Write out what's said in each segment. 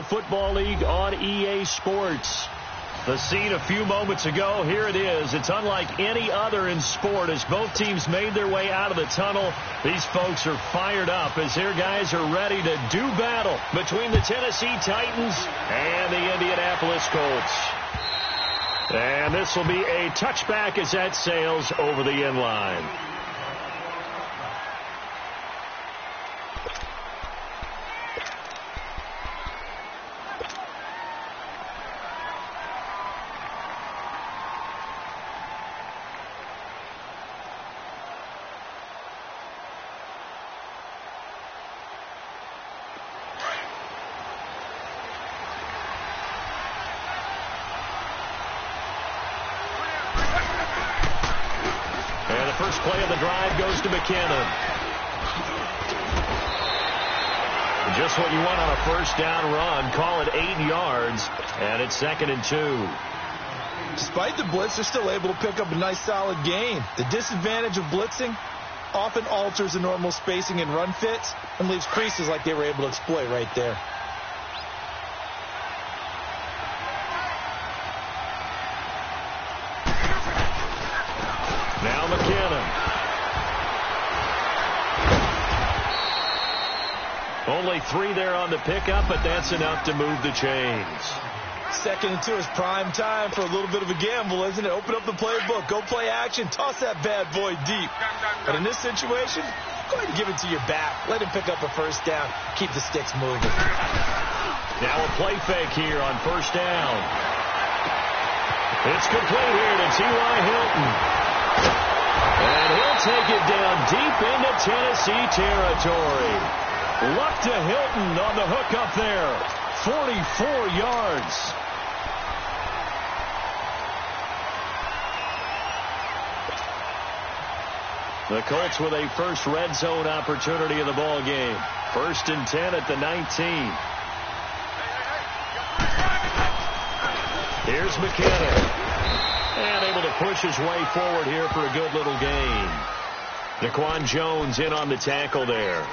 Football League on EA Sports. The scene a few moments ago, here it is. It's unlike any other in sport as both teams made their way out of the tunnel. These folks are fired up as their guys are ready to do battle between the Tennessee Titans and the Indianapolis Colts. And this will be a touchback as that sails over the end line. First play of the drive goes to McKinnon. Just what you want on a first down run. Call it 8 yards, and it's 2nd and 2. Despite the blitz, they're still able to pick up a nice solid gain. The disadvantage of blitzing often alters the normal spacing and run fits and leaves creases like they were able to exploit right there. Now McKinnon. Only 3 there on the pickup, but that's enough to move the chains. 2nd and 2 is prime time for a little bit of a gamble, isn't it? Open up the playbook, go play action, toss that bad boy deep. But in this situation, go ahead and give it to your back. Let him pick up a first down. Keep the sticks moving. Now a play fake here on first down. It's complete here to T.Y. Hilton. And he'll take it down deep into Tennessee territory. Luck to Hilton on the hook up there. 44 yards. The Colts with a first red zone opportunity in the ball game. 1st and 10 at the 19. Here's McKinnon. And able to push his way forward here for a good little gain. Daquan Jones in on the tackle there.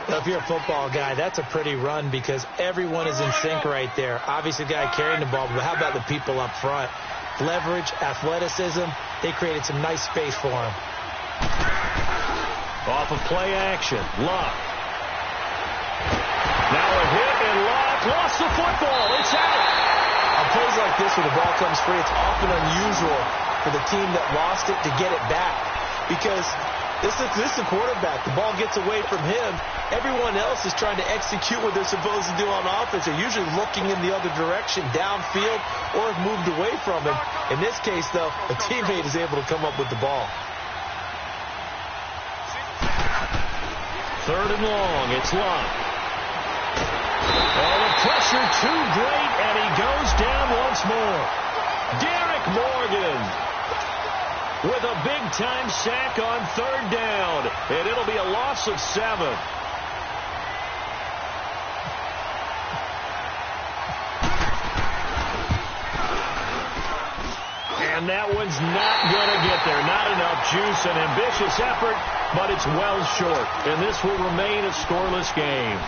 Now, if you're a football guy, that's a pretty run because everyone is in sync right there. Obviously, the guy carrying the ball, but how about the people up front? Leverage, athleticism, they created some nice space for him. Off of play action, Luck. Now a hit, and Luck lost the football. It's out. On plays like this where the ball comes free, it's often unusual for the team that lost it to get it back because this is the quarterback. The ball gets away from him. Everyone else is trying to execute what they're supposed to do on offense. They're usually looking in the other direction, downfield, or have moved away from him. In this case, though, a teammate is able to come up with the ball. 3rd and long. It's Luck. Oh, the pressure too great, and he goes down once more. Derek Morgan with a big-time sack on 3rd down, and it'll be a loss of 7. And that one's not going to get there. Not enough juice, an ambitious effort, but it's well short, and this will remain a scoreless game.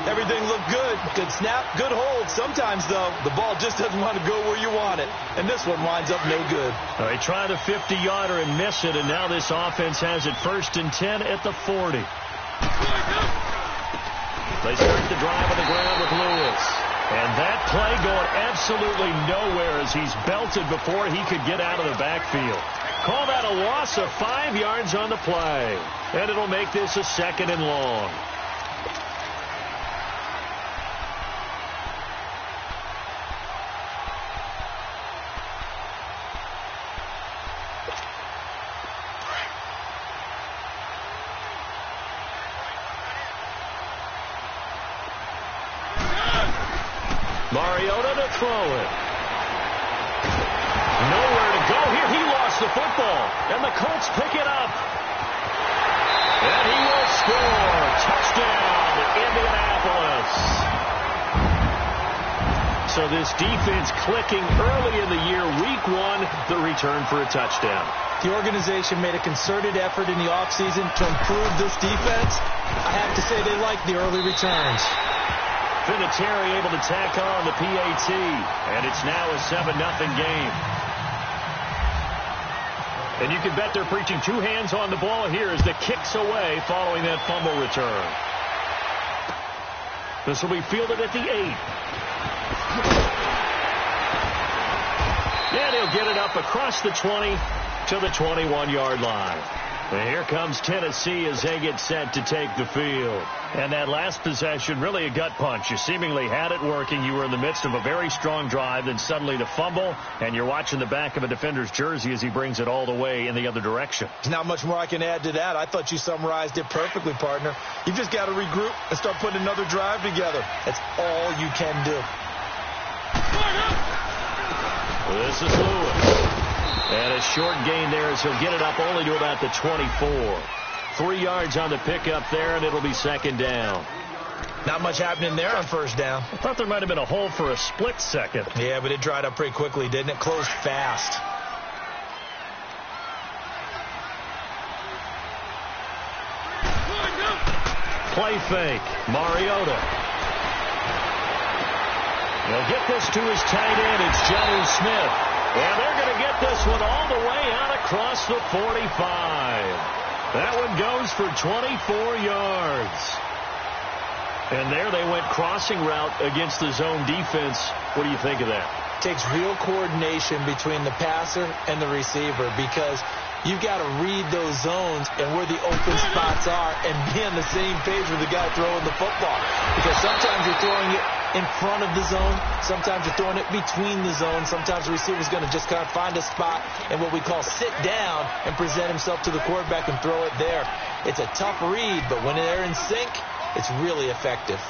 Everything looked good. Good snap, good hold. Sometimes, though, the ball just doesn't want to go where you want it. And this one winds up no good. They try the 50-yarder and miss it, and now this offense has it 1st and 10 at the 40. They start the drive on the ground with Lewis. And that play going absolutely nowhere as he's belted before he could get out of the backfield. Call that a loss of 5 yards on the play. And it'll make this a 2nd and long. Mariota to throw it. Nowhere to go here. He lost the football. And the Colts pick it up. And he will score. Touchdown, Indianapolis. So this defense clicking early in the year. Week 1, the return for a touchdown. The organization made a concerted effort in the offseason to improve this defense. I have to say they like the early returns. Vinatieri able to tack on the PAT. And it's now a 7-0 game. And you can bet they're preaching two hands on the ball here as the kicks away following that fumble return. This will be fielded at the 8. And he'll get it up across the 20 to the 21-yard line. And here comes Tennessee as they get set to take the field. And that last possession, really a gut punch. You seemingly had it working. You were in the midst of a very strong drive, then suddenly the fumble, and you're watching the back of a defender's jersey as he brings it all the way in the other direction. There's not much more I can add to that. I thought you summarized it perfectly, partner. You've just got to regroup and start putting another drive together. That's all you can do. This is Lewis. And a short gain there as he'll get it up only to about the 24. 3 yards on the pickup there, and it'll be second down. Not much happening there on first down. I thought there might have been a hole for a split second. Yeah, but it dried up pretty quickly, didn't it? Closed fast. Play fake. Mariota. He'll get this to his tight end. It's Jonnu Smith. And they're going to get this one all the way out across the 45. That one goes for 24 yards. And there they went crossing route against the zone defense. What do you think of that? Takes real coordination between the passer and the receiver because you've got to read those zones and where the open spots are and be on the same page with the guy throwing the football. Because sometimes you're throwing it in front of the zone. Sometimes you're throwing it between the zones. Sometimes the receiver's going to just kind of find a spot and what we call sit down and present himself to the quarterback and throw it there. It's a tough read, but when they're in sync, it's really effective.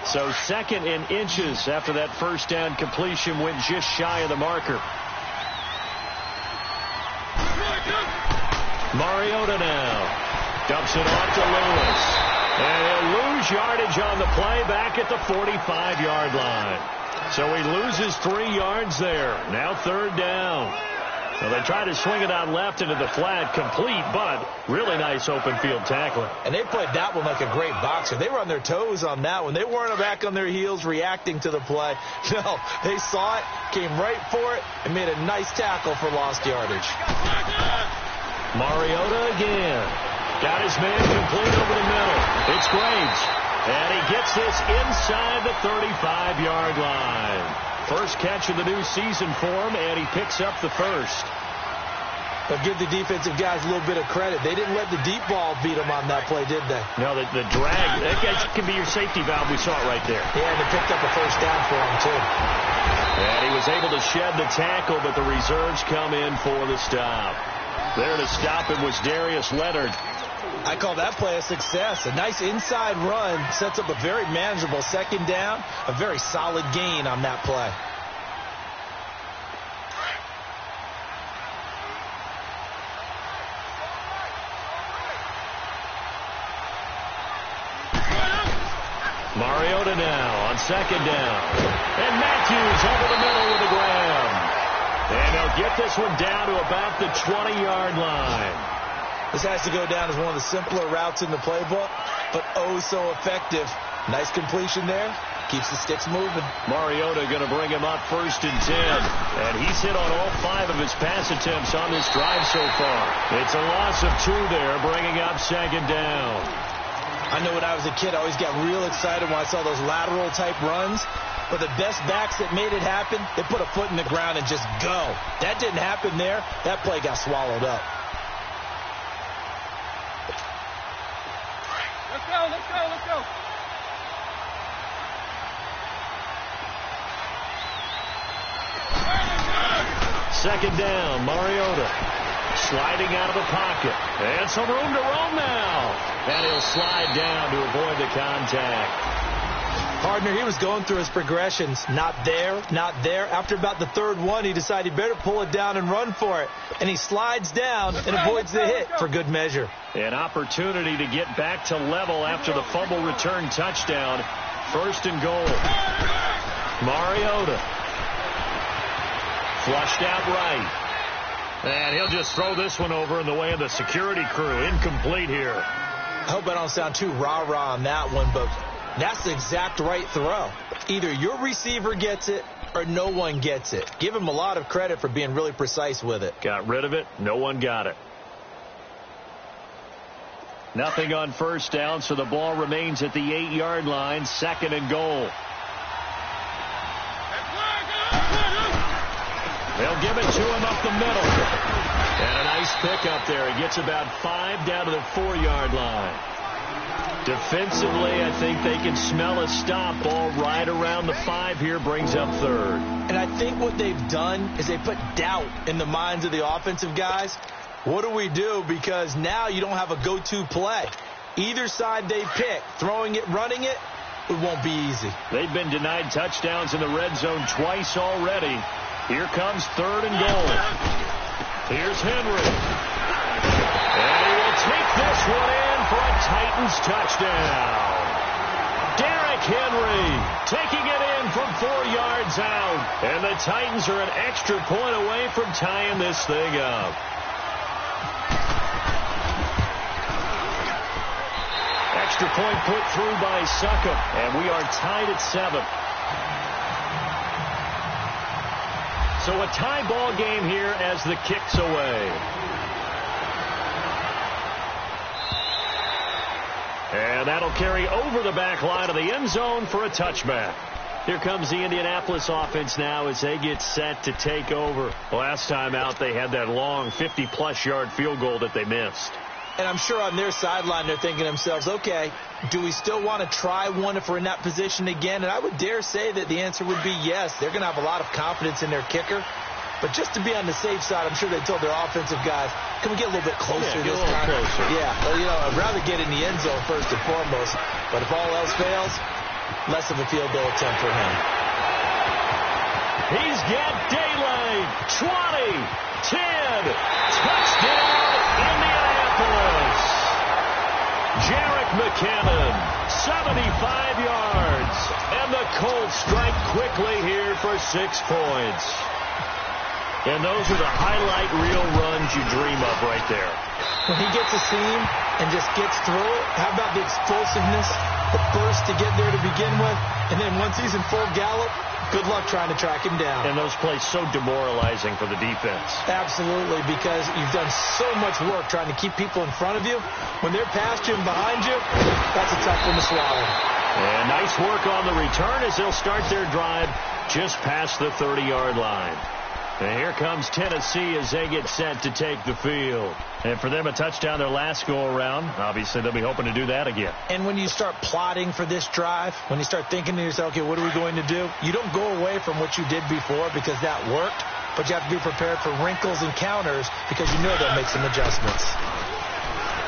So second in inches after that first down completion went just shy of the marker. Mariota now dumps it off to Lewis. And he'll lose yardage on the play back at the 45-yard line. So he loses 3 yards there. Now third down. So they try to swing it out left into the flat, complete, but really nice open field tackling. And they played that one like a great boxer. They were on their toes on that one. They weren't back on their heels reacting to the play. No, they saw it, came right for it, and made a nice tackle for lost yardage. Mariota again. Got his man complete over the middle. It's Graves. And he gets this inside the 35-yard line. First catch of the new season for him, and he picks up the first. But give the defensive guys a little bit of credit. They didn't let the deep ball beat them on that play, did they? No, the drag, that can be your safety valve. We saw it right there. Yeah, and they picked up a first down for him, too. And he was able to shed the tackle, but the reserves come in for the stop. There to stop him was Darius Leonard. I call that play a success. A nice inside run sets up a very manageable second down. A very solid gain on that play. Mariota now on second down. And Matthews over the middle with a grab. And they'll get this one down to about the 20-yard line. This has to go down as one of the simpler routes in the playbook, but oh so effective. Nice completion there. Keeps the sticks moving. Mariota going to bring him up 1st and 10. And he's hit on all 5 of his pass attempts on this drive so far. It's a loss of 2 there, bringing up second down. I know when I was a kid, I always got real excited when I saw those lateral type runs. But the best backs that made it happen, they put a foot in the ground and just go. That didn't happen there. That play got swallowed up. Let's go, let's go, let's go. Second down, Mariota sliding out of the pocket. And some room to roam now. And he'll slide down to avoid the contact. Partner, he was going through his progressions. Not there, not there. After about the 3rd one, he decided he better pull it down and run for it. And he slides down and avoids the hit for good measure. An opportunity to get back to level after the fumble return touchdown. 1st and goal. Mariota. Flushed out right. And he'll just throw this one over in the way of the security crew. Incomplete here. I hope I don't sound too rah-rah on that one, but That's the exact right throw. Either your receiver gets it or no one gets it. Give him a lot of credit for being really precise with it. Got rid of it. No one got it. Nothing on first down, so the ball remains at the 8-yard line. 2nd and goal. They'll give it to him up the middle. And a nice pickup there. He gets about 5 down to the 4-yard line. Defensively, I think they can smell a stop. Ball right around the 5 here, brings up 3rd. And I think what they've done is they put doubt in the minds of the offensive guys. What do we do? Because now you don't have a go-to play. Either side they pick, throwing it, running it, it won't be easy. They've been denied touchdowns in the red zone twice already. Here comes 3rd and goal. Here's Henry. And he will take this one in for a Titans touchdown. Derrick Henry taking it in from 4 yards out. And the Titans are an extra point away from tying this thing up. Extra point put through by Succop. And we are tied at 7. So a tie ball game here as the kick's away. And that'll carry over the back line of the end zone for a touchback. Here comes the Indianapolis offense now as they get set to take over. Last time out, they had that long 50-plus yard field goal that they missed. And I'm sure on their sideline they're thinking to themselves, okay, do we still want to try one if we're in that position again? And I would dare say that the answer would be yes. They're going to have a lot of confidence in their kicker. But just to be on the safe side, I'm sure they told their offensive guys, can we get a little bit closer this time? Closer. Yeah, well, you know, I'd rather get in the end zone first and foremost. But if all else fails, less of a field goal attempt for him. He's got daylight. 20, 10, touchdown, Indianapolis. Jarek McCannon, 75 yards. And the Colts strike quickly here for 6 points. And those are the highlight reel runs you dream of right there. When he gets a seam and just gets through it, how about the explosiveness, the burst to get there to begin with, and then once he's in full gallop, good luck trying to track him down. And those plays so demoralizing for the defense. Absolutely, because you've done so much work trying to keep people in front of you. When they're past you and behind you, that's a tough one to swallow. And nice work on the return as they'll start their drive just past the 30-yard line. And here comes Tennessee as they get set to take the field. And for them, a touchdown their last go-around. Obviously, they'll be hoping to do that again. And when you start plotting for this drive, when you start thinking to yourself, okay, what are we going to do? You don't go away from what you did before because that worked, but you have to be prepared for wrinkles and counters because you know they'll make some adjustments.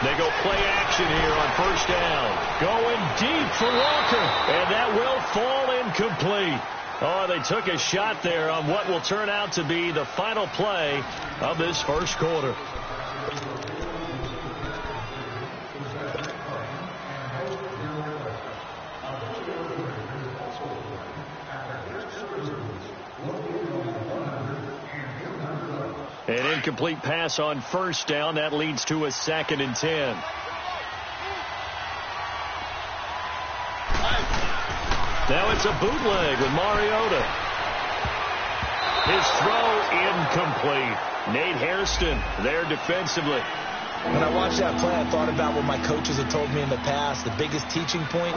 They go play action here on first down. Going deep for Walker, and that will fall incomplete. Oh, they took a shot there on what will turn out to be the final play of this first quarter. An incomplete pass on first down. That leads to a 2nd and 10. Now it's a bootleg with Mariota. His throw incomplete. Nate Hairston there defensively. When I watched that play, I thought about what my coaches had told me in the past. The biggest teaching point,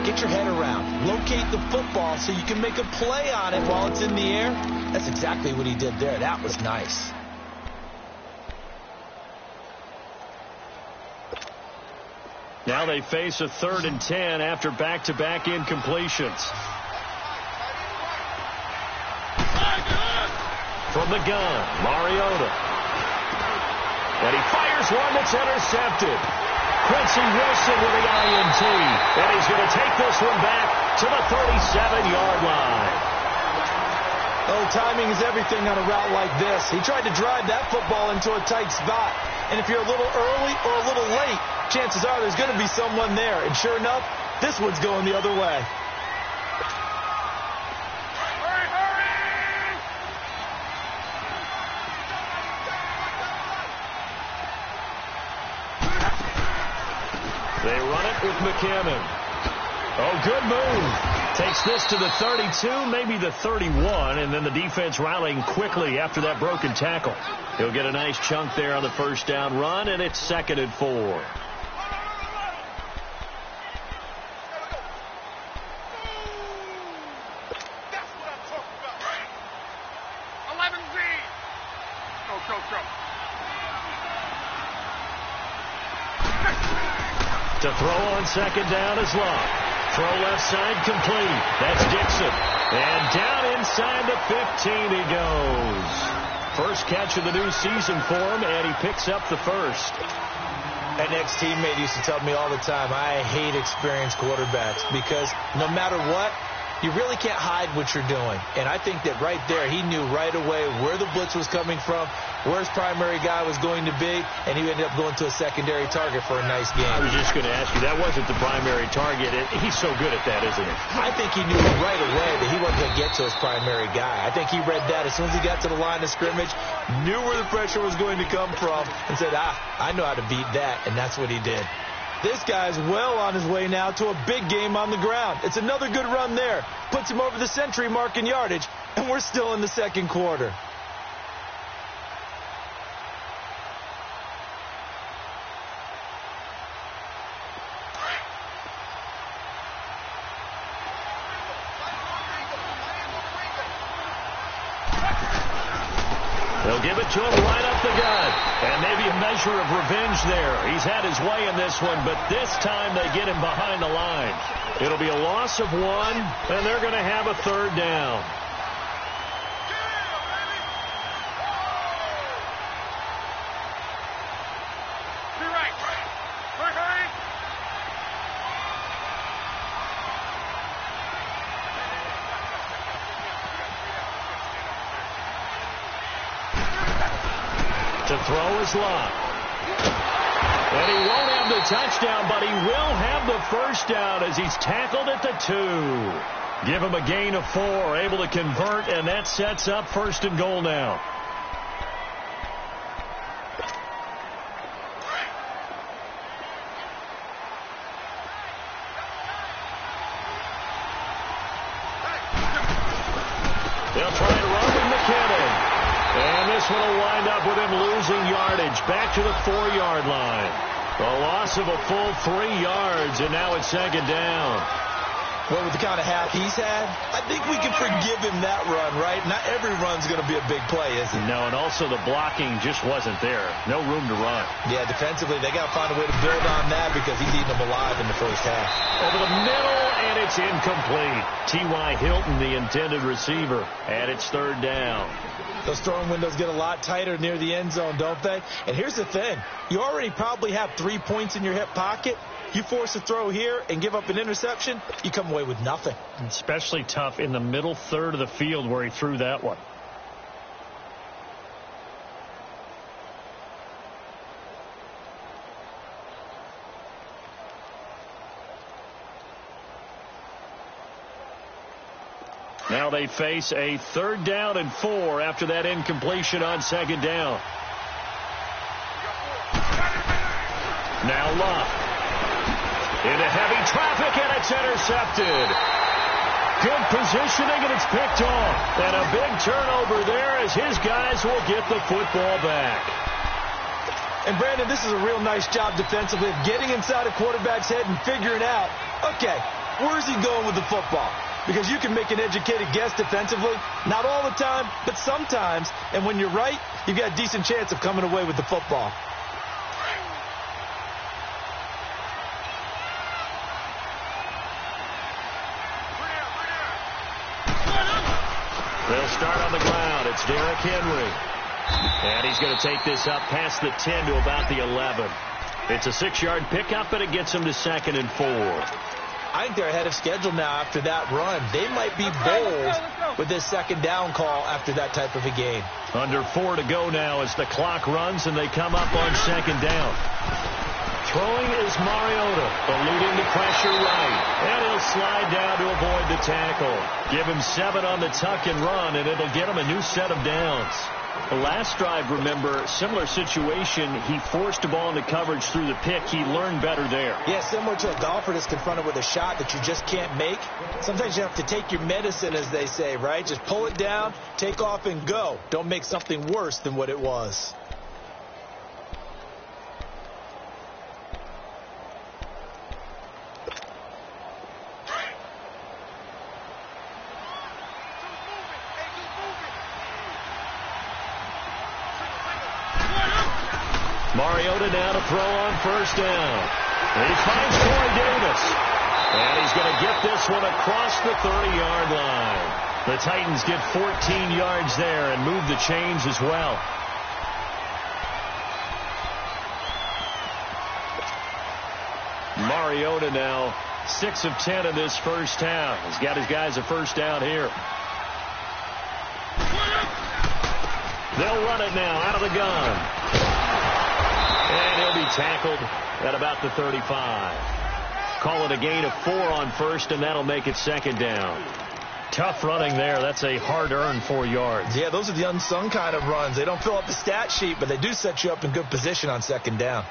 get your head around. Locate the football so you can make a play on it while it's in the air. That's exactly what he did there. That was nice. Now they face a 3rd and 10 after back-to-back incompletions. From the gun, Mariota. And he fires one that's intercepted. Quincy Wilson with the INT. And he's going to take this one back to the 37-yard line. Oh, timing is everything on a route like this. He tried to drive that football into a tight spot. And if you're a little early or a little late, chances are there's going to be someone there. And sure enough, this one's going the other way. They run it with McCannon. Oh, good move. Takes this to the 32, maybe the 31, and then the defense rallying quickly after that broken tackle. He'll get a nice chunk there on the first down run, and it's 2nd and 4. To throw on 2nd down is Love. Throw left side complete. That's Dixon. And down inside the 15 he goes. First catch of the new season for him, and he picks up the first. An ex-teammate used to tell me all the time, I hate experienced quarterbacks because no matter what, you really can't hide what you're doing. And I think that right there, he knew right away where the blitz was coming from, where his primary guy was going to be, and he ended up going to a secondary target for a nice game. I was just going to ask you, that wasn't the primary target. He's so good at that, isn't he? I think he knew right away that he wasn't going to get to his primary guy. I think he read that as soon as he got to the line of scrimmage, knew where the pressure was going to come from, and said, I know how to beat that, and that's what he did. This guy's well on his way now to a big game on the ground. It's another good run there. Puts him over the century mark in yardage, and we're still in the second quarter. They'll give it to him right up the gut. And maybe a measure of revenge there. He's had his way in this one, but this time they get him behind the line. It'll be a loss of 1, and they're going to have a 3rd down. To throw is Love. And he won't have the touchdown, but he will have the first down as he's tackled at the 2. Give him a gain of 4, able to convert, and that sets up 1st and goal now. They'll try to run with McKinnon. And this one will wind up with him losing yardage back to the 4-yard line. A loss of a full 3 yards, and now it's 2nd down. Well, with the kind of half he's had, I think we can forgive him that run, right? Not every run's going to be a big play, is it? No, and also the blocking just wasn't there. No room to run. Yeah, defensively, they got to find a way to build on that because he's eating them alive in the first half. Over the middle, and it's incomplete. T.Y. Hilton, the intended receiver, and it's 3rd down. Those throwing windows get a lot tighter near the end zone, don't they? And here's the thing. You already probably have 3 points in your hip pocket. You force a throw here and give up an interception, you come away with nothing. Especially tough in the middle third of the field where he threw that one. Now they face a 3rd down and 4 after that incompletion on 2nd down. Now Love. Into heavy traffic, and it's intercepted. Good positioning, and it's picked off. And a big turnover there as his guys will get the football back. And, Brandon, this is a real nice job defensively of getting inside a quarterback's head and figuring out, okay, where's he going with the football? Because you can make an educated guess defensively. Not all the time, but sometimes. And when you're right, you've got a decent chance of coming away with the football. They'll start on the ground. It's Derrick Henry. And he's going to take this up past the 10 to about the 11. It's a 6-yard pickup, and it gets him to 2nd and 4. I think they're ahead of schedule now after that run. They might be bold with this 2nd down call after that type of a game. Under 4 to go now as the clock runs, and they come up on 2nd down. Throwing is Mariota, eluding the pressure right. And he'll slide down to avoid the tackle. Give him 7 on the tuck and run, and it'll get him a new set of downs. The last drive, remember, similar situation. He forced the ball into coverage through the pick. He learned better there. Yeah, similar to a golfer that's confronted with a shot that you just can't make. Sometimes you have to take your medicine, as they say, right? Just pull it down, take off, and go. Don't make something worse than what it was. Mariota now to throw on first down. And he finds Corey Davis. And he's going to get this one across the 30-yard line. The Titans get 14 yards there and move the chains as well. Mariota now 6 of 10 in this first half. He's got his guys a first down here. They'll run it now out of the gun. And he'll be tackled at about the 35. Call it a gain of 4 on first, and that'll make it second down. Tough running there. That's a hard-earned 4 yards. Yeah, those are the unsung kind of runs. They don't fill up the stat sheet, but they do set you up in good position on second down.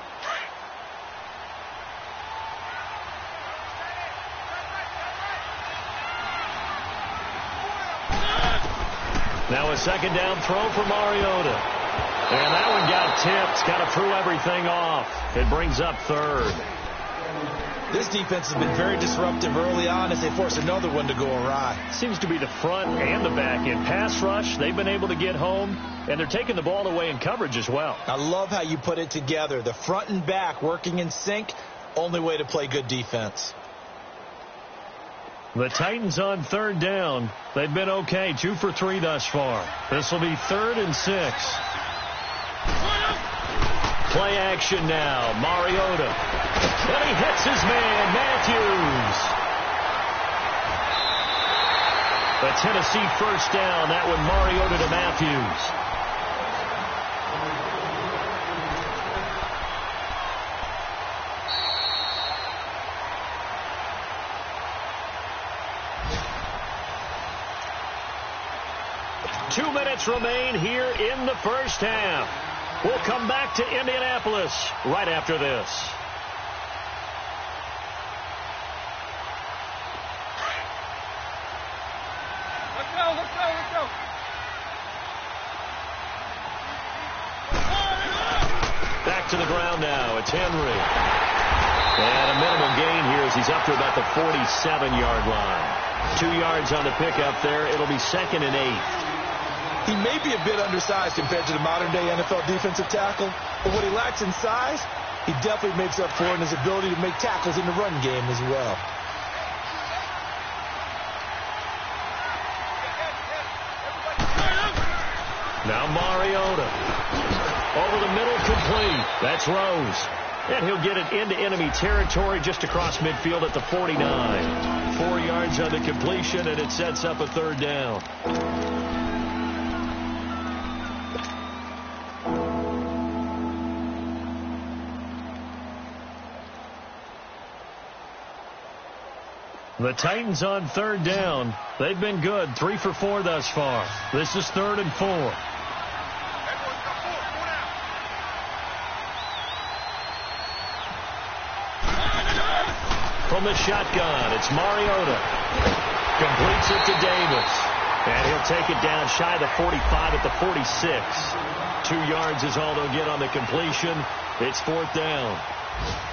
Now a second down throw for Mariota. And that one got tipped. Got to throw everything off. It brings up third. This defense has been very disruptive early on as they force another one to go awry. Seems to be the front and the back end. Pass rush, they've been able to get home, and they're taking the ball away in coverage as well. I love how you put it together. The front and back working in sync, only way to play good defense. The Titans on third down. They've been okay, 2 for 3 thus far. This will be 3rd and 6. Play action now. Mariota. And he hits his man, Matthews. The Tennessee first down. That one, Mariota to Matthews. Two minutes remain here in the first half. We'll come back to Indianapolis right after this. Let's go. Back to the ground now. It's Henry. And a minimal gain here as he's up to about the 47-yard line. 2 yards on the pickup there. It'll be 2nd and 8. He may be a bit undersized compared to the modern-day NFL defensive tackle, but what he lacks in size, he definitely makes up for in his ability to make tackles in the run game as well. Now Mariota. Over the middle, complete. That's Rose. And he'll get it into enemy territory just across midfield at the 49. 4 yards on the completion, and it sets up a third down. The Titans on third down. They've been good. 3 for 4 thus far. This is 3rd and 4. From the shotgun, it's Mariota. Completes it to Davis. And he'll take it down shy of the 45 at the 46. 2 yards is all they'll get on the completion. It's 4th down.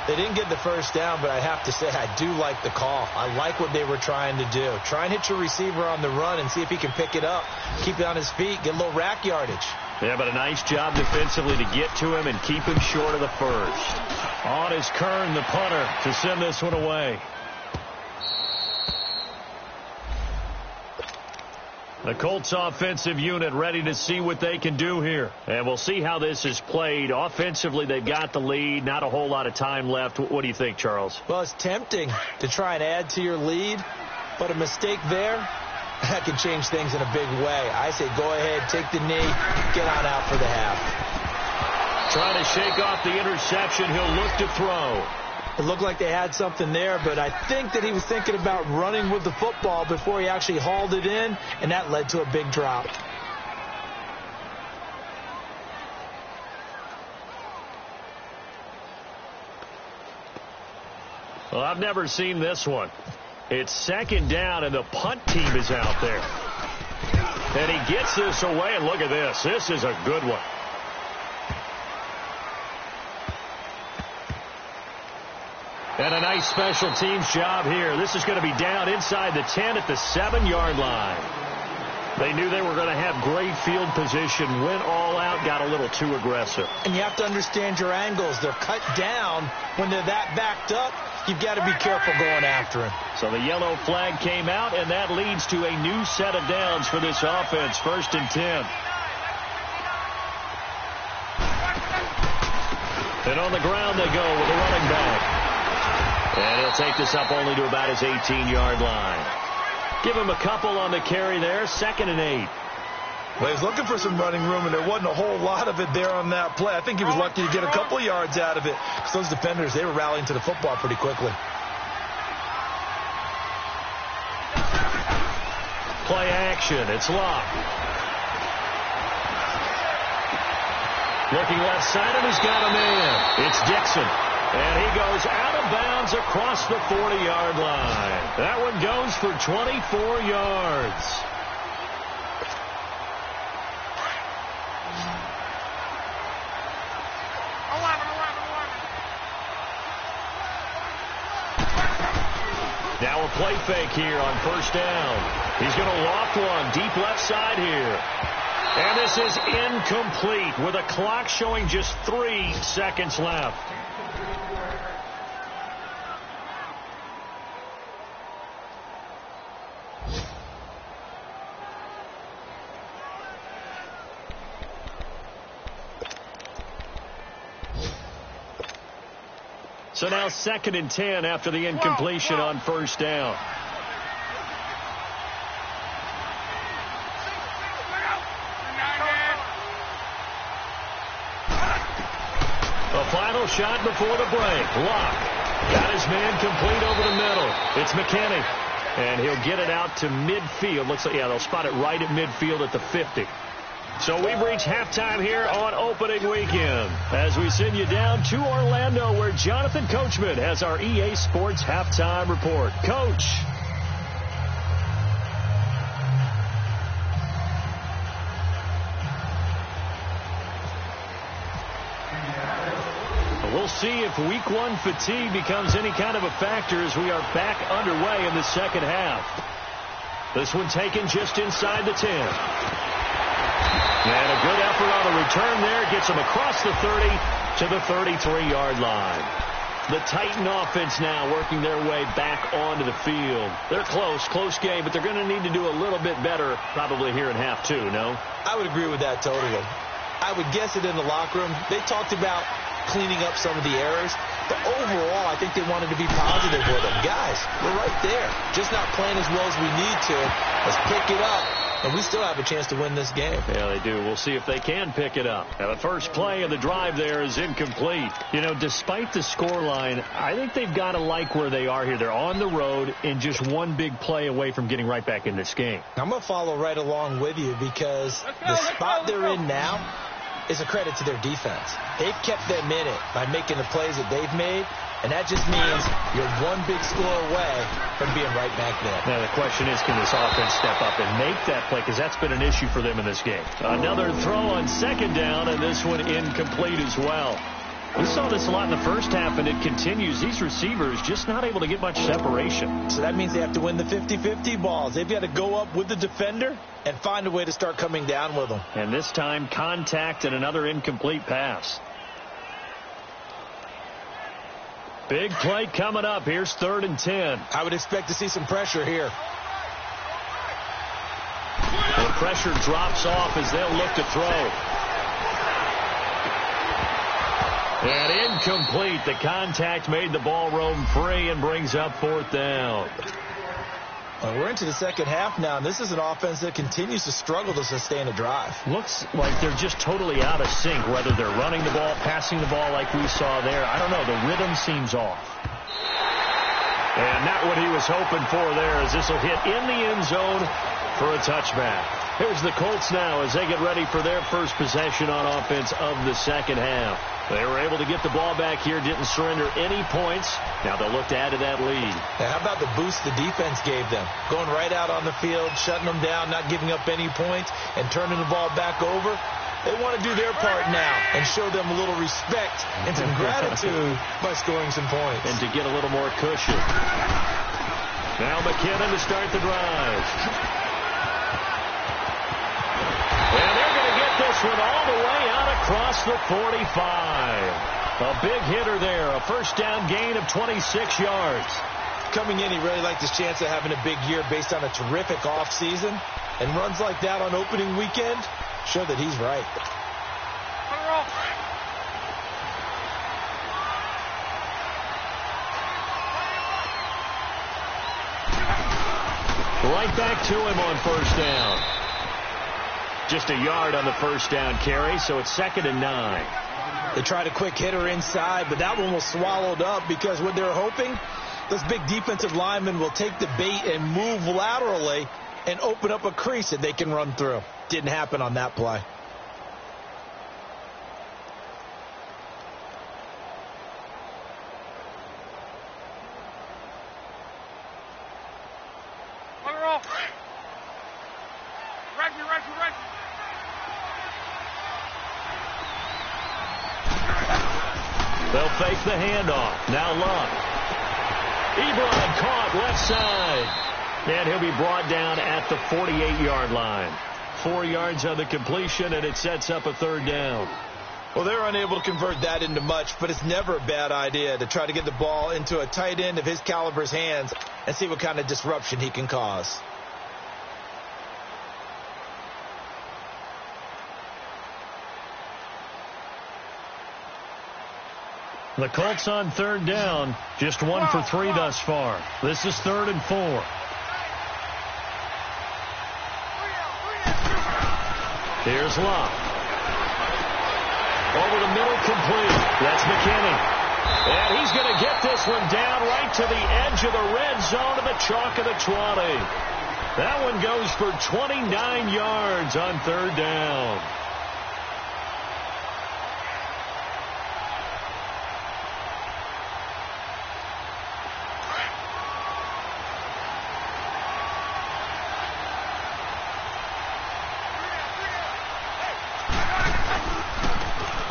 They didn't get the first down, but I have to say I do like the call. I like what they were trying to do. Try and hit your receiver on the run and see if he can pick it up. Keep it on his feet, get a little rack yardage. Yeah, but a nice job defensively to get to him and keep him short of the first. On is Kern, the punter, to send this one away. The Colts offensive unit ready to see what they can do here. And we'll see how this is played. Offensively, they've got the lead. Not a whole lot of time left. What do you think, Charles? Well, it's tempting to try and add to your lead, but a mistake there, that can change things in a big way. I say go ahead, take the knee, get on out for the half. Trying to shake off the interception. He'll look to throw. It looked like they had something there, but I think that he was thinking about running with the football before he actually hauled it in, and that led to a big drop. Well, I've never seen this one. It's second down, and the punt team is out there. And he gets this away, and look at this. This is a good one. And a nice special teams job here. This is going to be down inside the 10 at the 7-yard line. They knew they were going to have great field position, went all out, got a little too aggressive. And you have to understand your angles. They're cut down. When they're that backed up, you've got to be careful going after him. So the yellow flag came out, and that leads to a new set of downs for this offense. 1st and 10. And on the ground they go with a running back. And he'll take this up only to about his 18-yard line. Give him a couple on the carry there. 2nd and 8. Well, he's looking for some running room, and there wasn't a whole lot of it there on that play. I think he was lucky to get a couple of yards out of it, because those defenders, they were rallying to the football pretty quickly. Play action. It's locked. Looking left side, and he's got a man. It's Dixon. And he goes out of bounds across the 40-yard line. That one goes for 24 yards. Now a play fake here on 1st down. He's going to loft one deep left side here. And this is incomplete with a clock showing just 3 seconds left. So now 2nd and 10 after the incompletion on 1st down. A final shot before the break. Locke got his man complete over the middle. It's McKinney. And he'll get it out to midfield. Looks like, yeah, they'll spot it right at midfield at the 50. So we've reached halftime here on opening weekend as we send you down to Orlando, where Jonathan Coachman has our EA Sports halftime report. Coach. We'll see if week 1 fatigue becomes any kind of a factor as we are back underway in the second half. This one taken just inside the 10. And a good effort on the return there. Gets him across the 30 to the 33-yard line. The Titan offense now working their way back onto the field. They're close game, but they're going to need to do a little bit better probably here in half 2, no? I would agree with that totally. I would guess it in the locker room. They talked about cleaning up some of the errors, but overall, I think they wanted to be positive with them. Guys, we're right there. Just not playing as well as we need to. Let's pick it up. And we still have a chance to win this game. Yeah, they do. We'll see if they can pick it up. Now, the first play of the drive there is incomplete. You know, despite the scoreline, I think they've got to like where they are here. They're on the road and just one big play away from getting right back in this game. I'm going to follow right along with you because the spot they're in now is a credit to their defense. They've kept them in it by making the plays that they've made, and that just means you're one big score away from being right back there. Now, the question is, can this offense step up and make that play? Because that's been an issue for them in this game. Another throw on 2nd down, and this one incomplete as well. We saw this a lot in the first half, and it continues. These receivers just not able to get much separation. So that means they have to win the 50-50 balls. They've got to go up with the defender and find a way to start coming down with them. And this time, contact and another incomplete pass. Big play coming up. Here's 3rd and 10. I would expect to see some pressure here. The pressure drops off as they'll look to throw. And incomplete. The contact made the ball roam free and brings up 4th down. Well, we're into the second half now, and this is an offense that continues to struggle to sustain a drive. Looks like they're just totally out of sync, whether they're running the ball, passing the ball like we saw there. I don't know. The rhythm seems off. And not what he was hoping for there, as this will hit in the end zone for a touchback. Here's the Colts now as they get ready for their first possession on offense of the second half. They were able to get the ball back here, didn't surrender any points. Now they'll look to add to that lead. Now, how about the boost the defense gave them? Going right out on the field, shutting them down, not giving up any points, and turning the ball back over. They want to do their part now and show them a little respect and some gratitude by scoring some points. And to get a little more cushion. Now McKinnon to start the drive. And they're going to get this one all the way out across the 45. A big hitter there, a first down gain of 26 yards. Coming in, he really liked his chance of having a big year based on a terrific offseason. And runs like that on opening weekend show that he's right. Right back to him on first down. Just a yard on the first down carry, so it's 2nd and 9. They tried a quick hitter inside, but that one was swallowed up because what they're hoping, those big defensive linemen will take the bait and move laterally and open up a crease that they can run through. Didn't happen on that play. They'll fake the handoff. Now Love. Ebron caught left side. And he'll be brought down at the 48-yard line. 4 yards on the completion, and it sets up a 3rd down. Well, they're unable to convert that into much, but it's never a bad idea to try to get the ball into a tight end of his caliber's hands and see what kind of disruption he can cause. The Colts on 3rd down, just 1 for 3 thus far. This is 3rd and 4. Here's Love. Over the middle, complete. That's McKinney. And he's going to get this one down right to the edge of the red zone to the chalk of the 20. That one goes for 29 yards on 3rd down.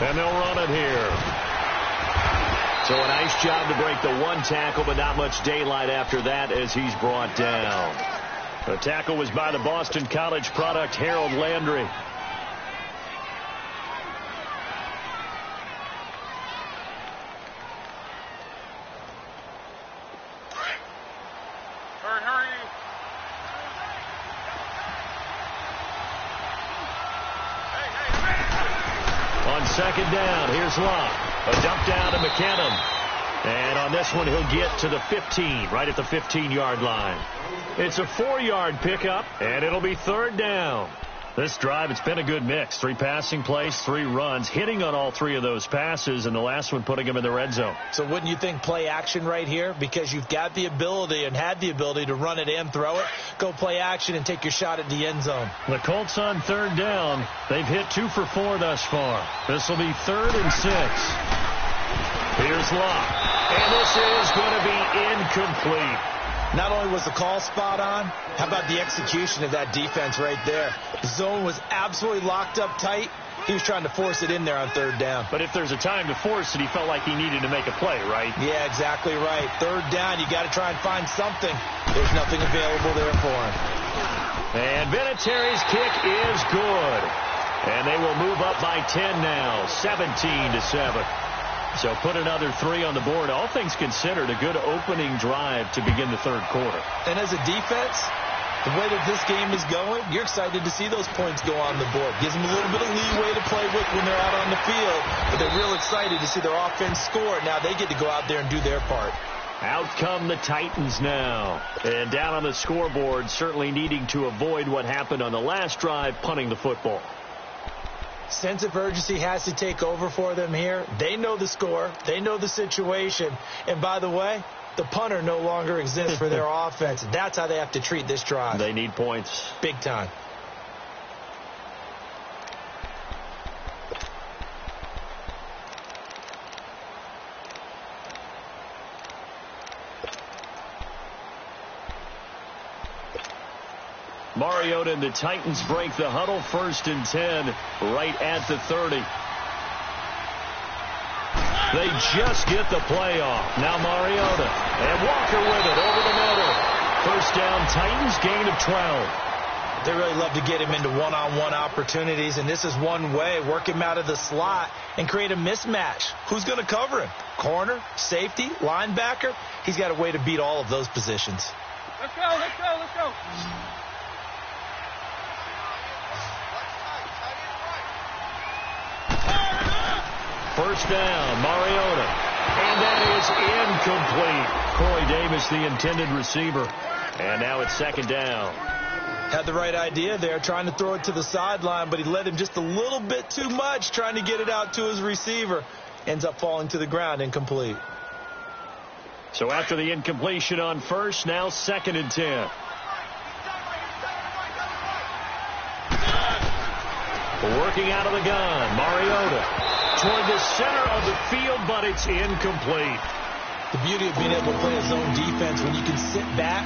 And they'll run it here. So a nice job to break the 1 tackle, but not much daylight after that as he's brought down. The tackle was by the Boston College product, Harold Landry. On 2nd down, here's Love. A dump down to McKinnon. And on this one, he'll get to the 15, right at the 15-yard line. It's a 4-yard pickup, and it'll be 3rd down. This drive, it's been a good mix. 3 passing plays, 3 runs, hitting on all 3 of those passes, and the last one putting him in the red zone. So wouldn't you think play action right here? Because you've got the ability and had the ability to run it and throw it. Go play action and take your shot at the end zone. The Colts on 3rd down. They've hit 2 for 4 thus far. This will be 3rd and 6. Here's Love. And this is going to be incomplete. Not only was the call spot on, how about the execution of that defense right there? The zone was absolutely locked up tight. He was trying to force it in there on 3rd down. But if there's a time to force it, he felt like he needed to make a play, right? Yeah, exactly right. 3rd down, you got to try and find something. There's nothing available there for him. And Vinatieri's kick is good. And they will move up by 10 now, 17-7. So put another 3 on the board. All things considered, a good opening drive to begin the 3rd quarter. And as a defense, the way that this game is going, you're excited to see those points go on the board. Gives them a little bit of leeway to play with when they're out on the field. But they're real excited to see their offense score. Now they get to go out there and do their part. Out come the Titans now. And down on the scoreboard, certainly needing to avoid what happened on the last drive, punting the football. Sense of urgency has to take over for them here. They know the score. They know the situation. And by the way, the punter no longer exists for their offense. That's how they have to treat this drive. They need points. Big time. Mariota and the Titans break the huddle, 1st and 10, right at the 30. They just get the play off. Now Mariota and Walker with it over the middle. 1st down, Titans, gain of 12. They really love to get him into one-on-one opportunities, and this is one way. Work him out of the slot and create a mismatch. Who's going to cover him? Corner, safety, linebacker? He's got a way to beat all of those positions. Let's go, let's go, let's go. First down, Mariota. And that is incomplete. Corey Davis, the intended receiver. And now it's 2nd down. Had the right idea there, trying to throw it to the sideline, but he led him just a little bit too much, trying to get it out to his receiver. Ends up falling to the ground, incomplete. So after the incompletion on 1st, now 2nd and 10. Working out of the gun, Mariota toward the center of the field, but it's incomplete. The beauty of being able to play a zone defense when you can sit back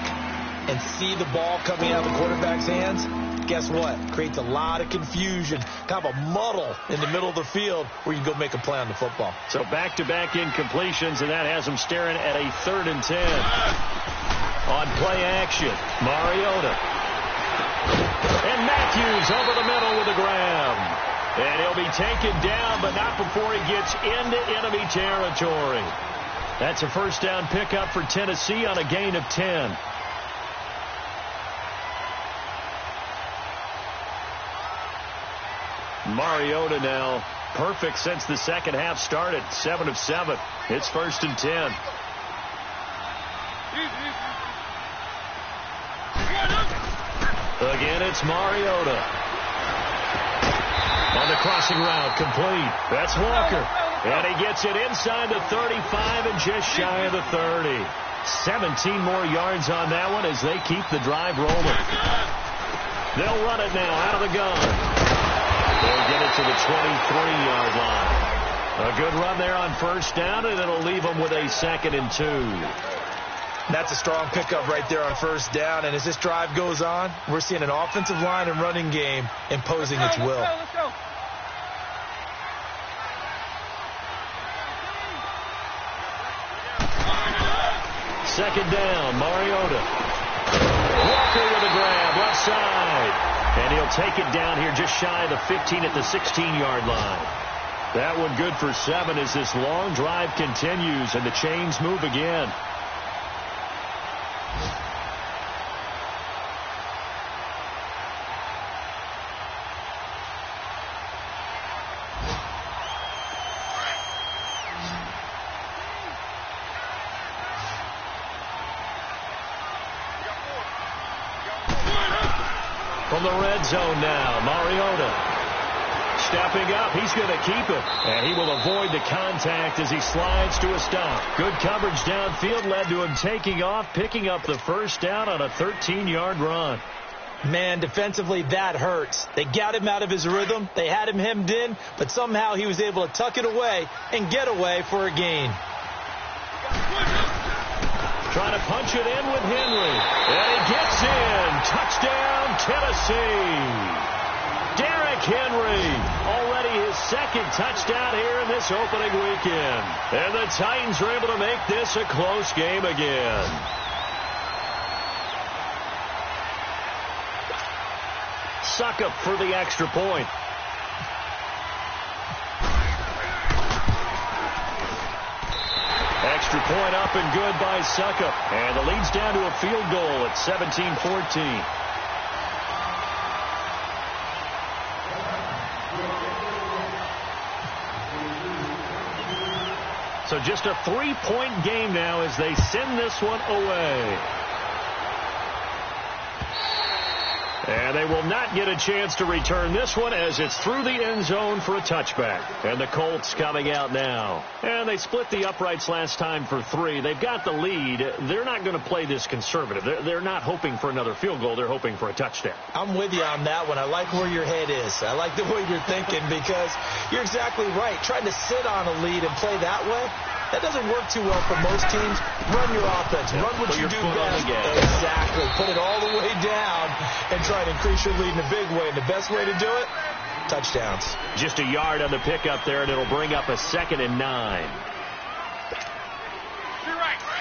and see the ball coming out of the quarterback's hands, guess what? Creates a lot of confusion, kind of a muddle in the middle of the field where you can go make a play on the football. So back-to-back incompletions, and that has them staring at a 3rd and 10. On play action, Mariota. And Matthews over the middle with the grab. And he'll be taken down, but not before he gets into enemy territory. That's a 1st down pickup for Tennessee on a gain of 10. Mariota now perfect since the 2nd half started. 7 of 7. It's 1st and 10. Again, it's Mariota. On the crossing route, complete. That's Walker. And he gets it inside the 35 and just shy of the 30. 17 more yards on that one as they keep the drive rolling. They'll run it now out of the gun. They'll get it to the 23-yard line. A good run there on 1st down, and it'll leave them with a 2nd and 2. That's a strong pickup right there on 1st down, and as this drive goes on, we're seeing an offensive line and running game imposing its will. Let's go. 2nd down, Mariota. Walker with a grab, left side. And he'll take it down here just shy of the 15 at the 16-yard line. That one good for 7 as this long drive continues and the chains move again. From the red zone now, Mariota stepping up. He's going to keep it, and he will avoid the contact as he slides to a stop. Good coverage downfield led to him taking off, picking up the 1st down on a 13-yard run. Man, defensively, that hurts. They got him out of his rhythm. They had him hemmed in, but somehow he was able to tuck it away and get away for a gain. Trying to punch it in with Henry. And he gets in. Touchdown, Tennessee. Derrick Henry, already his 2nd touchdown here in this opening weekend. And the Titans are able to make this a close game again. Succop for the extra point. Extra point up and good by Succop. And the lead's down to a field goal at 17-14. So just a 3-point game now as they send this one away. And they will not get a chance to return this one as it's through the end zone for a touchback. And the Colts coming out now. And they split the uprights last time for 3. They've got the lead. They're not going to play this conservative. They're not hoping for another field goal. They're hoping for a touchdown. I'm with you on that one. I like where your head is. I like the way you're thinking because you're exactly right. Trying to sit on a lead and play that way, That doesn't work too well for most teams. Run your offense. Run what you do best. Exactly. Put it all the way down and try to increase your lead in a big way. And the best way to do it, touchdowns. Just a yard on the pickup there, and it'll bring up a 2nd and 9. You're right. Go.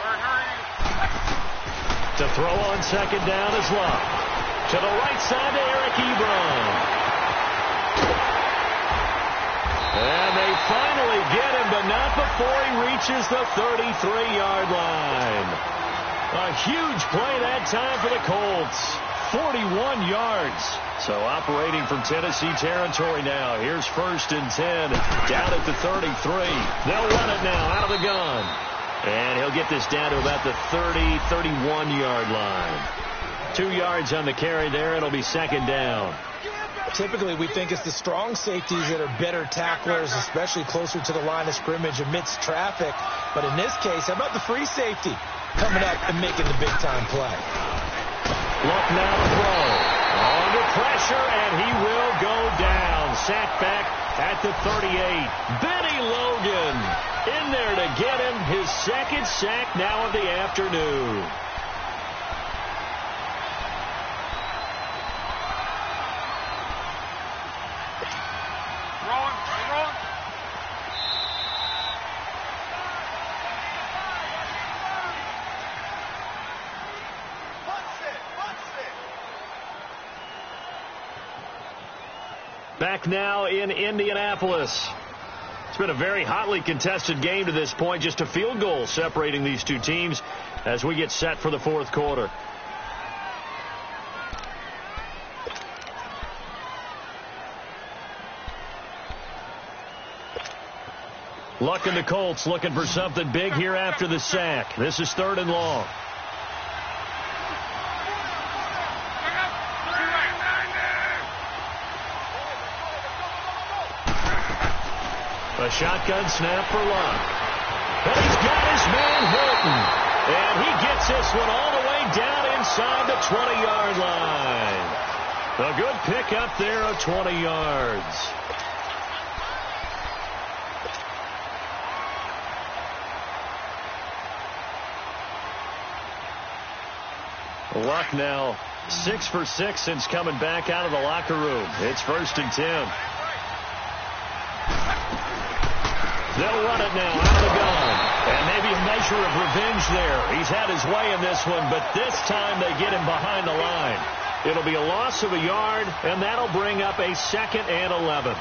Hurry. To throw on 2nd down is Luck. To the right side to Eric Ebron. And they finally get him, but not before he reaches the 33-yard line. A huge play that time for the Colts. 41 yards. So operating from Tennessee territory now. Here's 1st and 10 down at the 33. They'll run it now out of the gun. And he'll get this down to about the 31-yard line. 2 yards on the carry there. It'll be 2nd down. Typically, we think it's the strong safeties that are better tacklers, especially closer to the line of scrimmage amidst traffic. But in this case, how about the free safety coming up and making the big-time play? Luck now to throw. Under pressure, and he will go down. Sacked back at the 38. Benny Logan in there to get him his 2nd sack now of the afternoon. Rolling. Back now in Indianapolis. It's been a very hotly contested game to this point. Just a field goal separating these two teams as we get set for the 4th quarter. Luck and the Colts looking for something big here after the sack. This is 3rd and long. A shotgun snap for Luck. And he's got his man Hilton. And he gets this one all the way down inside the 20-yard line. A good pickup there of 20 yards. Luck now 6 for 6 since coming back out of the locker room. It's 1st and 10. They'll run it now out of the gun. And maybe a measure of revenge there. He's had his way in this one, but this time they get him behind the line. It'll be a loss of a yard, and that'll bring up a 2nd and 11.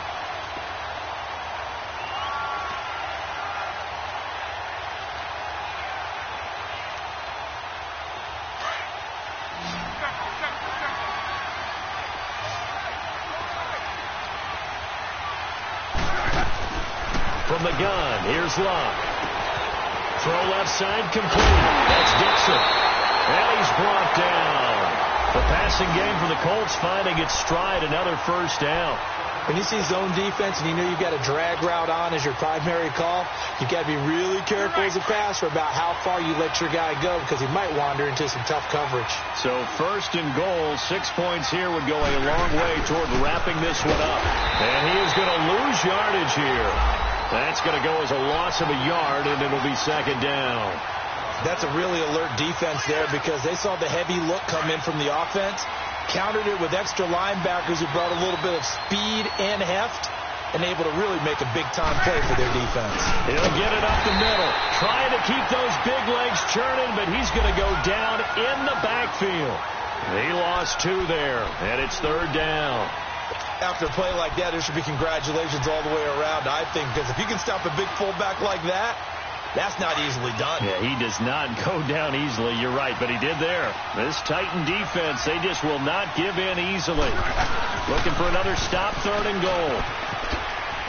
From the gun, here's Luck. Throw left side complete. That's Dixon. And he's brought down. The passing game for the Colts finding its stride, another 1st down. When you see zone defense and you know you've got a drag route on as your primary call, you've got to be really careful as a passer about how far you let your guy go because he might wander into some tough coverage. So 1st and goal, 6 points here would go a long way toward wrapping this one up. And he is going to lose yardage here. That's going to go as a loss of a yard, and it'll be 2nd down. That's a really alert defense there because they saw the heavy look come in from the offense, countered it with extra linebackers who brought a little bit of speed and heft, and able to really make a big-time play for their defense. He'll get it up the middle, trying to keep those big legs churning, but he's going to go down in the backfield. He lost 2 there, and it's 3rd down. After a play like that, there should be congratulations all the way around, I think, because if you can stop a big fullback like that, that's not easily done. Yeah, he does not go down easily. You're right, but he did there. This Titan defense, they just will not give in easily. Looking for another stop, 3rd and goal.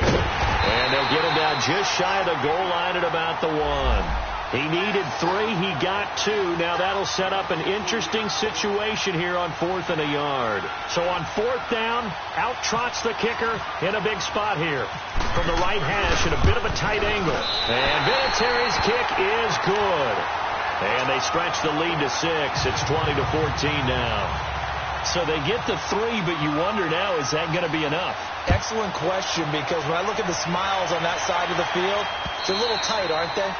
And they'll get him down just shy of the goal line at about the 1. He needed 3. He got 2. Now that'll set up an interesting situation here on 4th and a yard. So on 4th down, out trots the kicker in a big spot here. From the right hash at a bit of a tight angle. And Vinatieri's kick is good. And they stretch the lead to 6. It's 20-14 now. So they get the 3, but you wonder now, is that going to be enough? Excellent question, because when I look at the smiles on that side of the field, they're a little tight, aren't they?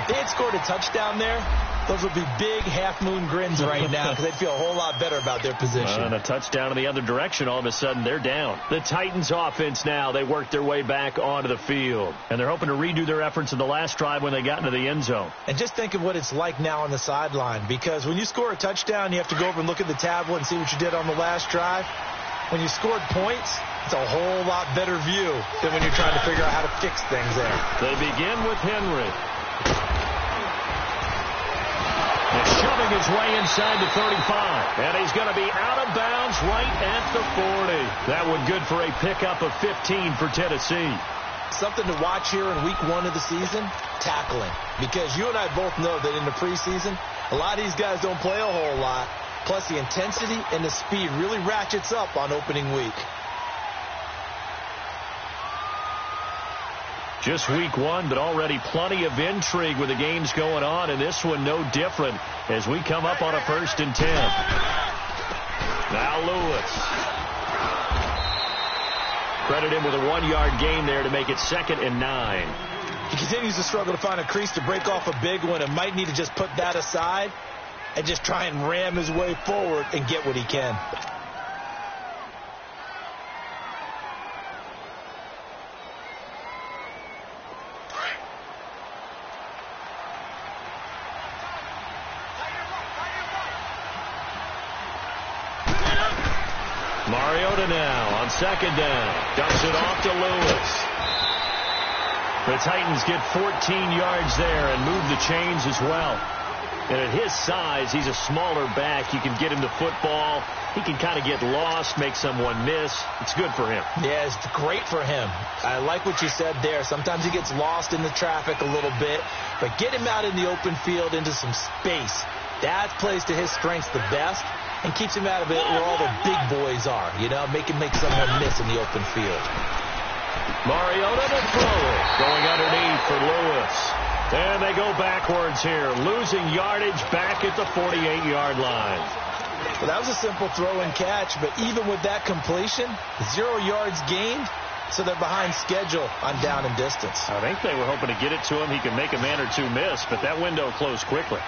If they had scored a touchdown there, those would be big half-moon grins right now because they'd feel a whole lot better about their position. And a touchdown in the other direction, all of a sudden they're down. The Titans offense now, they work their way back onto the field. And they're hoping to redo their efforts in the last drive when they got into the end zone. And just think of what it's like now on the sideline, because when you score a touchdown, you have to go over and look at the tablet and see what you did on the last drive. When you scored points, it's a whole lot better view than when you're trying to figure out how to fix things there. They begin with Henry. And shoving his way inside the 35. And he's going to be out of bounds right at the 40. That would good for a pickup of 15 for Tennessee. Something to watch here in week 1 of the season, tackling. Because you and I both know that in the preseason, a lot of these guys don't play a whole lot. Plus the intensity and the speed really ratchets up on opening week. Just week 1, but already plenty of intrigue with the games going on, and this one no different as we come up on a 1st and 10. Now Lewis. Credit him with a 1-yard gain there to make it 2nd and 9. He continues to struggle to find a crease to break off a big one and might need to just put that aside and just try and ram his way forward and get what he can. Mariota now on 2nd down. Dumps it off to Lewis. The Titans get 14 yards there and move the chains as well. And at his size, he's a smaller back. You can get him the football. He can kind of get lost, make someone miss. It's good for him. Yeah, it's great for him. I like what you said there. Sometimes he gets lost in the traffic a little bit. But get him out in the open field into some space. That plays to his strengths the best and keeps him out of it where all the big boys are. You know, make someone miss in the open field. Mariota to throw it. Going underneath for Lewis. And they go backwards here, losing yardage back at the 48-yard line. Well, that was a simple throw and catch, but even with that completion, 0 yards gained, so they're behind schedule on down and distance. I think they were hoping to get it to him. He could make a man or two miss, but that window closed quickly.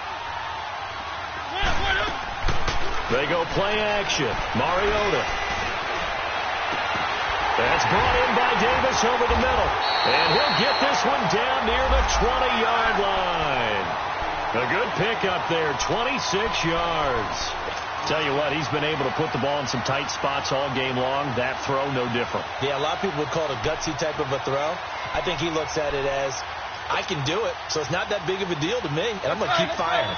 They go play action. Mariota. That's brought in by Davis over the middle. And he'll get this one down near the 20-yard line. A good pickup there, 26 yards. Tell you what, he's been able to put the ball in some tight spots all game long. That throw, no different. Yeah, a lot of people would call it a gutsy type of a throw. I think he looks at it as, I can do it, so it's not that big of a deal to me, and I'm going to keep firing.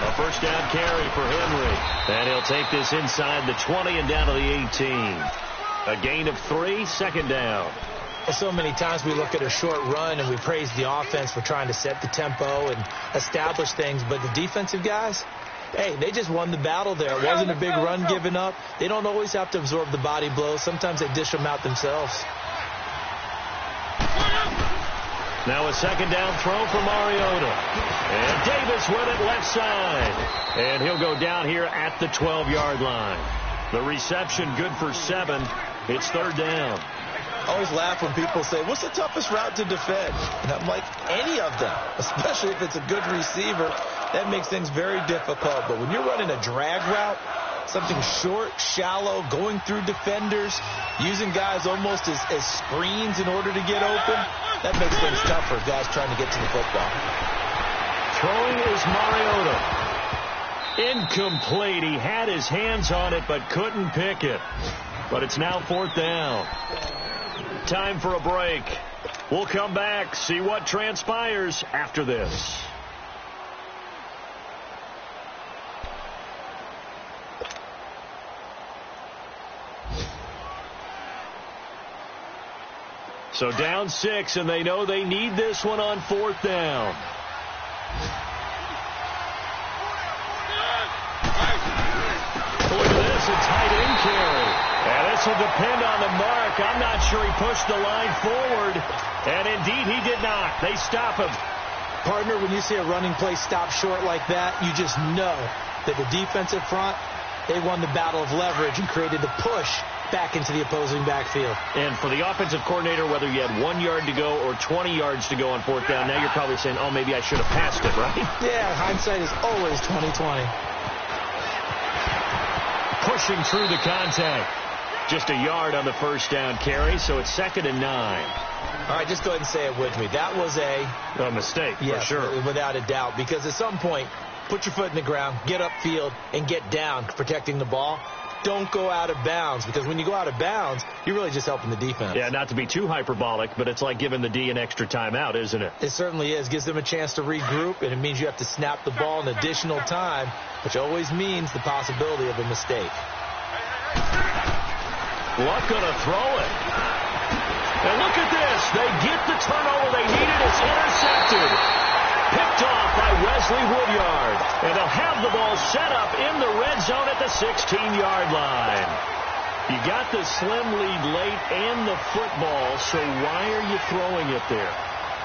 A first down carry for Henry. And he'll take this inside the 20 and down to the 18. A gain of 3, 2nd down. So many times we look at a short run and we praise the offense for trying to set the tempo and establish things. But the defensive guys, hey, they just won the battle there. It wasn't a big run given up. They don't always have to absorb the body blows. Sometimes they dish them out themselves. Now a 2nd down throw for Mariota. And Davis with it left side. And he'll go down here at the 12-yard line. The reception good for 7. It's 3rd down. I always laugh when people say, what's the toughest route to defend? And I'm like, any of them, especially if it's a good receiver. That makes things very difficult. But when you're running a drag route, something short, shallow, going through defenders, using guys almost as screens in order to get open, that makes things tough for guys trying to get to the football. Throwing is Mariota. Incomplete. He had his hands on it but couldn't pick it. But it's now 4th down. Time for a break. We'll come back, see what transpires after this. So down 6, and they know they need this one on 4th down. Look at this, a tight end carry. And this will depend on the mark. I'm not sure he pushed the line forward. And indeed, he did not. They stop him. Partner, when you see a running play stop short like that, you just know that the defensive front, they won the battle of leverage and created the push back into the opposing backfield. And for the offensive coordinator, whether you had 1 yard to go or 20 yards to go on fourth down, now you're probably saying, oh, maybe I should have passed it, right? Yeah, hindsight is always 20/20. Pushing through the contact. Just a yard on the first down carry, so it's 2nd and 9. All right, just go ahead and say it with me. That was a mistake, yes, for sure. Without a doubt, because at some point, put your foot in the ground, get upfield, and get down, protecting the ball. Don't go out of bounds, because when you go out of bounds, you're really just helping the defense. Yeah, not to be too hyperbolic, but it's like giving the D an extra timeout, isn't it? It certainly is. Gives them a chance to regroup, and it means you have to snap the ball in additional time, which always means the possibility of a mistake. Luck gonna throw it. And look at this. They get the turnover they needed. It's intercepted. Picked off by Wesley Woodyard. And they'll have the ball set up in the red zone at the 16-yard line. You got the slim lead late and the football, so why are you throwing it there?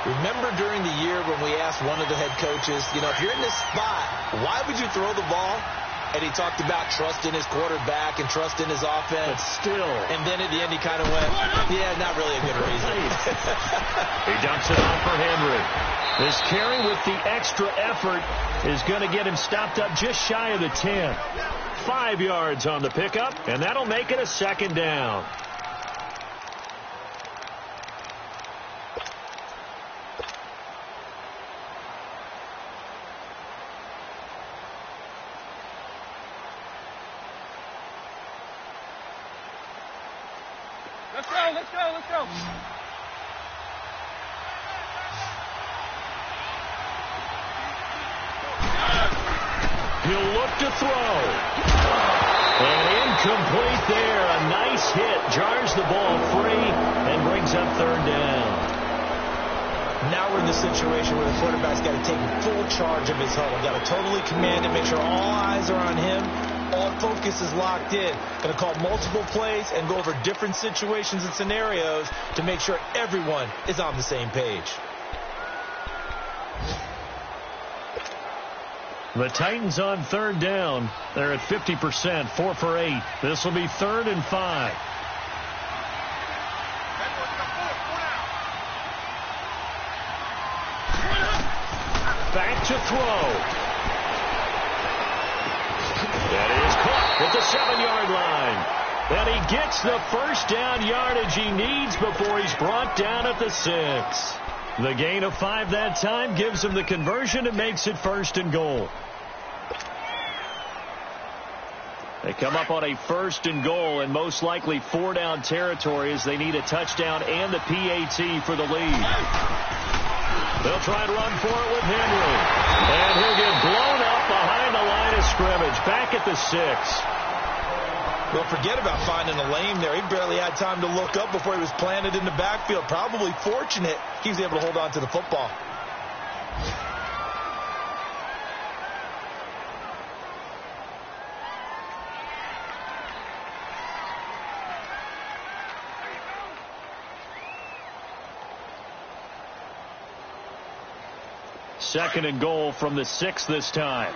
Remember during the year when we asked one of the head coaches, if you're in this spot, why would you throw the ball? And he talked about trust in his quarterback and trust in his offense. But still. And then at the end he kind of went, yeah, not really a good reason. He dumps it off for Henry. This carry with the extra effort is going to get him stopped up just shy of the 10. 5 yards on the pickup, and that'll make it a 2nd down. Let's go, let's go, let's go. He'll look to throw. And incomplete there. A nice hit. Jars the ball free and brings up 3rd down. Now we're in the situation where the quarterback's got to take full charge of his huddle. Got to totally command it, make sure all eyes are on him. All focus is locked in. Going to call multiple plays and go over different situations and scenarios to make sure everyone is on the same page. The Titans on 3rd down. They're at 50%, 4 for 8. This will be 3rd and 5. Back to throw. That is caught at the 7-yard line. And he gets the first down yardage he needs before he's brought down at the 6. The gain of 5 that time gives him the conversion and makes it 1st and goal. They come up on a 1st and goal and most likely 4-down territory as they need a touchdown and the PAT for the lead. They'll try and run for it with Henry. And he'll get blown up behind the line of scrimmage. Back at the 6. Well, forget about finding a lane there. He barely had time to look up before he was planted in the backfield. Probably fortunate he was able to hold on to the football. Second and goal from the 6 this time.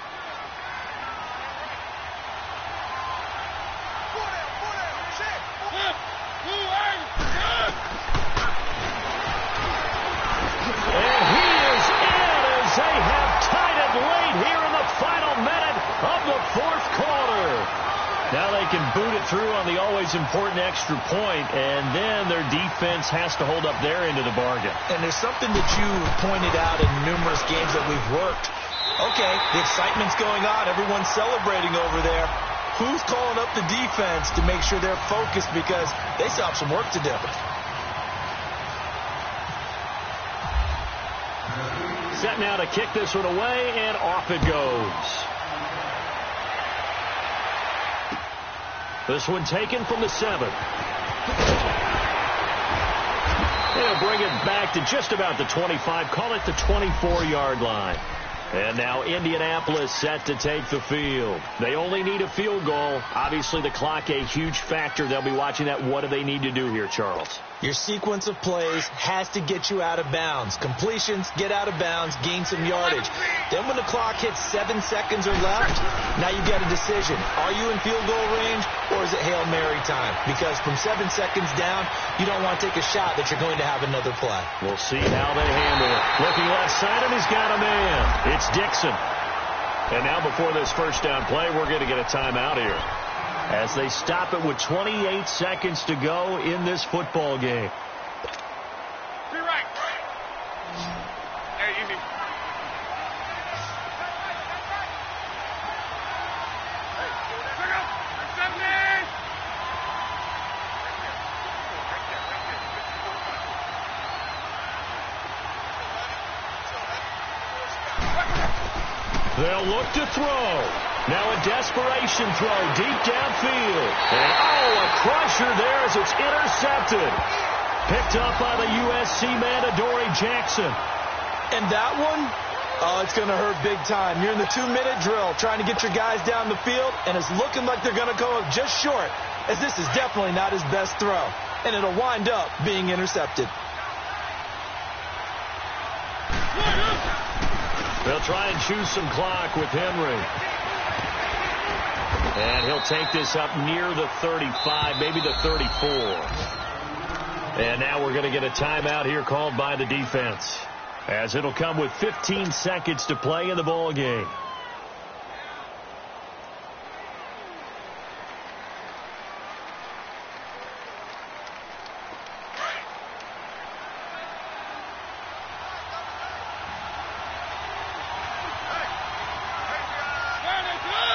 And he is in as they have tied it late here in the final minute of the 4th quarter. Now they can boot it through on the always important extra point, and then their defense has to hold up their end of the bargain. And there's something that you pointed out in numerous games that we've worked. Okay, the excitement's going on. Everyone's celebrating over there. Who's calling up the defense to make sure they're focused because they still have some work to do? Set now to kick this one away, and off it goes. This one taken from the 7. They'll bring it back to just about the 25. Call it the 24-yard line. And now Indianapolis set to take the field. They only need a field goal. Obviously, the clock a huge factor. They'll be watching that. What do they need to do here, Charles? Your sequence of plays has to get you out of bounds. Completions, get out of bounds, gain some yardage. Then when the clock hits 7 seconds or left, now you've got a decision. Are you in field goal range or is it Hail Mary time? Because from 7 seconds down, you don't want to take a shot that you're going to have another play. We'll see how they handle it. Looking left side, and he's got a man. It's Dixon. And now before this first down play, we're going to get a timeout here, as they stop it with 28 seconds to go in this football game. Be right. Hey, you need. They'll look to throw. Now a desperation throw deep downfield. And a crusher there as it's intercepted. Picked up by the USC man, Adoree Jackson. And that one, it's going to hurt big time. You're in the 2-minute drill trying to get your guys down the field, and it's looking like they're going to come up just short, as this is definitely not his best throw. And it'll wind up being intercepted. They'll try and choose some clock with Henry. And he'll take this up near the 35, maybe the 34. And now we're going to get a timeout here called by the defense, as it'll come with 15 seconds to play in the ball game.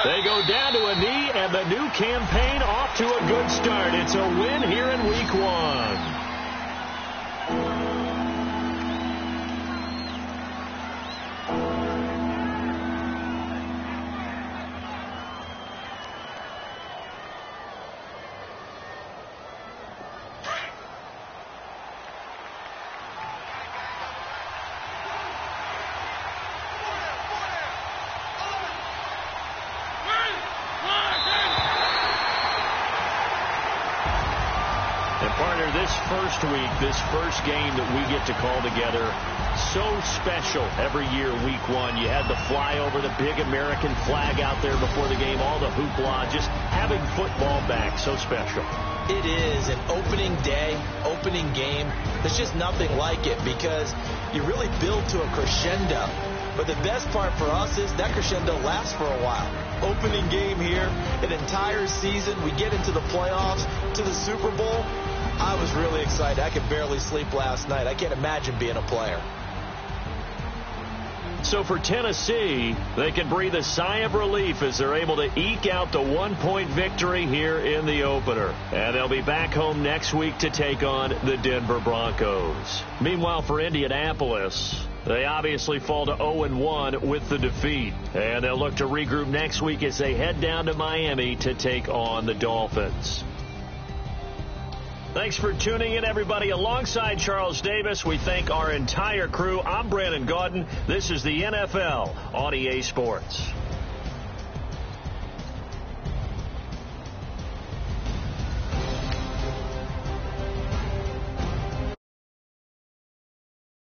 They go down to a knee, and the new campaign off to a good start. It's a win here in Week 1. This first game that we get to call together, so special every year, Week 1. You had the flyover, the big American flag out there before the game, all the hoopla, just having football back, so special. It is an opening day, opening game. There's just nothing like it because you really build to a crescendo. But the best part for us is that crescendo lasts for a while. Opening game here, an entire season. We get into the playoffs, to the Super Bowl. I was really excited. I could barely sleep last night. I can't imagine being a player. So for Tennessee, they can breathe a sigh of relief as they're able to eke out the 1-point victory here in the opener. And they'll be back home next week to take on the Denver Broncos. Meanwhile, for Indianapolis, they obviously fall to 0-1 with the defeat. And they'll look to regroup next week as they head down to Miami to take on the Dolphins. Thanks for tuning in, everybody. Alongside Charles Davis, we thank our entire crew. I'm Brandon Gaudin. This is the NFL on EA Sports.